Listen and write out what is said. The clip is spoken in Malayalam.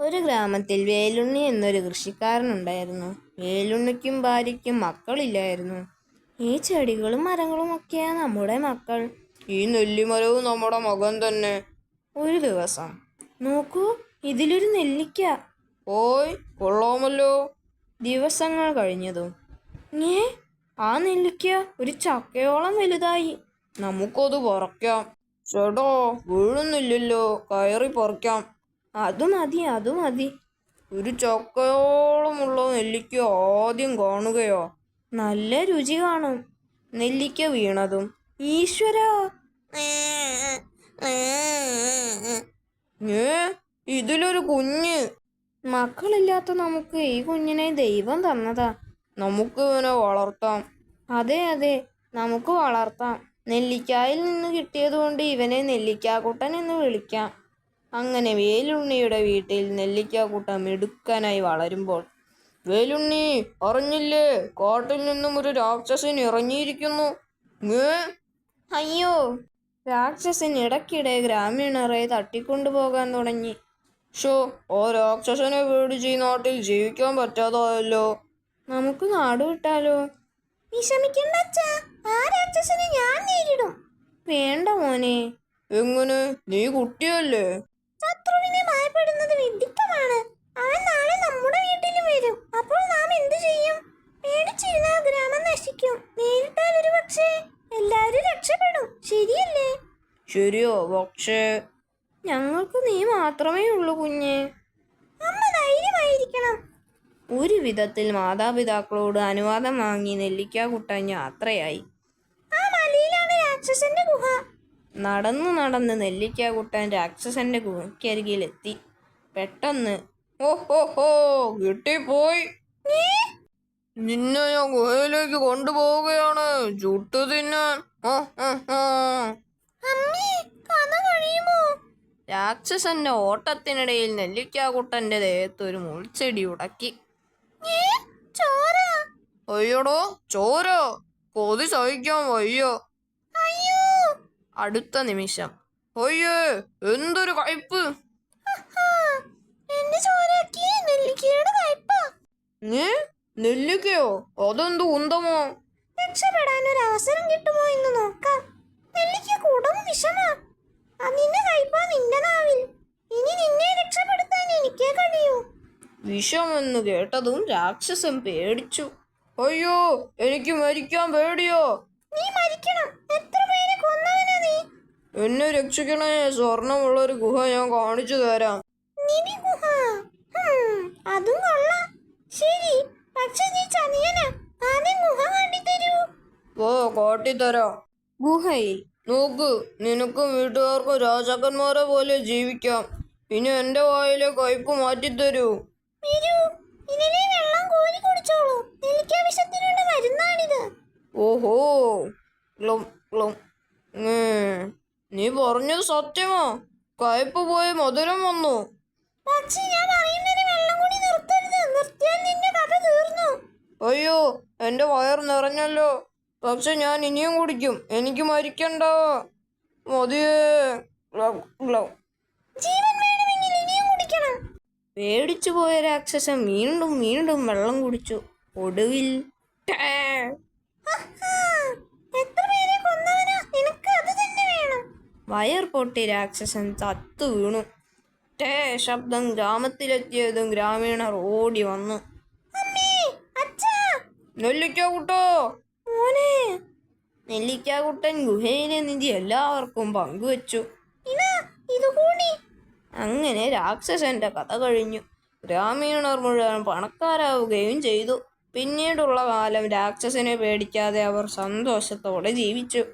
ഒരു ഗ്രാമത്തിൽ വേലുണ്ണി എന്നൊരു കൃഷിക്കാരനുണ്ടായിരുന്നു. വേലുണ്ണിക്കും ഭാര്യയ്ക്കും മക്കളില്ലായിരുന്നു. ഈ ചെടികളും മരങ്ങളും ഒക്കെയാ നമ്മുടെ മക്കൾ. ഈ നെല്ലിമരവും നമ്മുടെ മകൻ തന്നെ. ഒരു ദിവസം, നോക്കൂ, ഇതിലൊരു നെല്ലിക്ക. ഓയ്, കൊള്ളാമല്ലോ. ദിവസങ്ങൾ കഴിഞ്ഞതും, ആ നെല്ലിക്ക ഒരു ചക്കയോളം വലുതായി. നമുക്കത് പറിക്കാം. ചേട്ടാ, വീഴുന്നില്ലല്ലോ, കയറി പറിക്കാം. അതു മതി. ഒരു ചക്കയോളമുള്ള നെല്ലിക്ക ആദ്യം കാണുകയോ? നല്ല രുചി കാണും. നെല്ലിക്ക വീണതും, ഈശ്വരാ, ഇതിലൊരു കുഞ്ഞ്. മക്കളില്ലാത്ത നമുക്ക് ഈ കുഞ്ഞിനെ ദൈവം തന്നതാ. നമുക്ക് ഇവനെ വളർത്താം. അതെ, നമുക്ക് വളർത്താം. നെല്ലിക്കായിൽ നിന്ന് കിട്ടിയതുകൊണ്ട് ഇവനെ നെല്ലിക്കാക്കുട്ടൻ എന്ന് വിളിക്കാം. അങ്ങനെ വേലുണ്ണിയുടെ വീട്ടിൽ നെല്ലിക്കാക്കുട്ടൻ മിടുക്കനായി വളരുമ്പോൾ, വേലുണ്ണി, അറിഞ്ഞില്ലേ, കാട്ടിൽ നിന്നും ഒരു രാക്ഷസൻ ഇറങ്ങിയിരിക്കുന്നു. അയ്യോ! രാക്ഷസൻ ഇടയ്ക്കിടെ ഗ്രാമീണരെ തട്ടിക്കൊണ്ടുപോകാൻ തുടങ്ങി. ആ രാക്ഷസനെ പേടിച്ച് ഈ നാട്ടിൽ ജീവിക്കാൻ പറ്റാതായല്ലോ. നമുക്ക് നാട് വിട്ടാലോ? വിഷമിക്കണ്ട അച്ഛാ, ആ രാക്ഷസനെ ഞാൻ നേരിടും. വേണ്ട മോനെ. എങ്ങനെ? നീ കുട്ടിയല്ലേ. ശത്രുവിനെ ഭയപ്പെടുന്നത് വിഡ്ഢിത്തമാണ്. അവൻ നാളെ നമ്മുടെ വീട്ടിൽ വരും. അപ്പോൾ നാം എന്തു ചെയ്യും? പേടിച്ചിരുന്നാൽ ഗ്രാമം നശിക്കും. നേരിട്ടാൽ ഒരു പക്ഷേ എല്ലാവരും രക്ഷപ്പെടും. ശരിയല്ലേ? ശരിയോ? പക്ഷേ ഞങ്ങൾക്ക് നീ മാത്രമേ ഉള്ളൂ കുഞ്ഞേ. അമ്മ ധൈര്യമായിരിക്കണം. ഒരു വിധത്തിൽ മാതാപിതാക്കളോട് അനുവാദം വാങ്ങി നെല്ലിക്കാക്കുട്ടൻ യാത്രയായി. ആ മലയിലാണ് രാക്ഷസന്റെ ഗുഹ. നടന്ന് നെല്ലിക്കാക്കുട്ടൻ രാക്ഷസന്റെ ഗുഹയ്ക്കരികിലെത്തി. പെട്ടെന്ന്, ഓഹോ, കിട്ടിപ്പോയി. നിന്നെ ഞാൻ ഗുഹയിലേക്ക് കൊണ്ടുപോവുകയാണ്, ചുട്ടു തിന്നാൻ. രാക്ഷസന്റെ ഓട്ടത്തിനിടയിൽ നെല്ലിക്കാക്കുട്ടന്റെ ദേഹത്ത് ഒരു മുൾച്ചെടി ഉടക്കി. അയ്യടോ, ചോര! കൊതി സഹിക്കാൻ വയ്യ. അടുത്ത നിമിഷം, അയ്യേ, എന്തൊരു കയ്പ്! നെല്ലിക്കയോ? അതെന്ത് കുന്തമോ? രക്ഷപ്പെടാൻ ഒരു അവസരം കിട്ടുമോ എന്ന് നോക്കാം. നെല്ലിക്ക കൂടം വിഷമാ. അതിന്റെ കയ്പ നിന്റെ നാവിൽ. ഇനി നിന്നെ രക്ഷപ്പെടുത്താൻ എനിക്കേ കഴിയൂ. വിഷമെന്ന് കേട്ടതും രാക്ഷസൻ പേടിച്ചു. അയ്യോ, എനിക്ക് മരിക്കാൻ പേടിയോ. നീ മരിക്കണം. എത്ര പേരെ കൊന്നവനാ നീ? എന്നെ രക്ഷിക്കണേ. സ്വർണമുള്ളൊരു ഗുഹ ഞാൻ കാണിച്ചു തരാം. ഗുഹ? അതും കൊള്ളാം. ശരി, പക്ഷെ നീ ചതിയനാ. ആദ്യം ഗുഹ കാട്ടിത്തരൂ. കാട്ടിത്തരാം. ഗുഹയിൽ നോക്ക്, നിനക്കും വീട്ടുകാർക്കും രാജാക്കന്മാരെ പോലെ ജീവിക്കാം. ഇനി എന്റെ വായിലെ കയ്പ് മാറ്റിത്തരൂ. ഓഹോ, നീ പറഞ്ഞത് സത്യമോ? കയ്പ് പോയി മധുരം വന്നു. അയ്യോ, എന്റെ വയർ നിറഞ്ഞല്ലോ. പക്ഷെ ഞാൻ ഇനിയും കുടിക്കും. എനിക്ക് മരിക്കണ്ട. മതിയേ. പേടിച്ചു പോയ രാക്ഷസൻ വീണ്ടും വെള്ളം കുടിച്ചു. ഒടുവിൽ വയർ പൊട്ടി രാക്ഷസൻ ചത്തു വീണു. ശബ്ദം ഗ്രാമത്തിലെത്തിയതും ഗ്രാമീണർ ഓടി വന്നു. നെല്ലിക്കാക്കുട്ടോ! നെല്ലിക്കാക്കുട്ടൻ ഗുഹയിലെ നിധി എല്ലാവർക്കും പങ്കുവച്ചു. അങ്ങനെ രാക്ഷസന്റെ കഥ കഴിഞ്ഞു. ഗ്രാമീണർ മുഴുവൻ പണക്കാരാവുകയും ചെയ്തു. പിന്നീടുള്ള കാലം രാക്ഷസനെ പേടിക്കാതെ അവർ സന്തോഷത്തോടെ ജീവിച്ചു.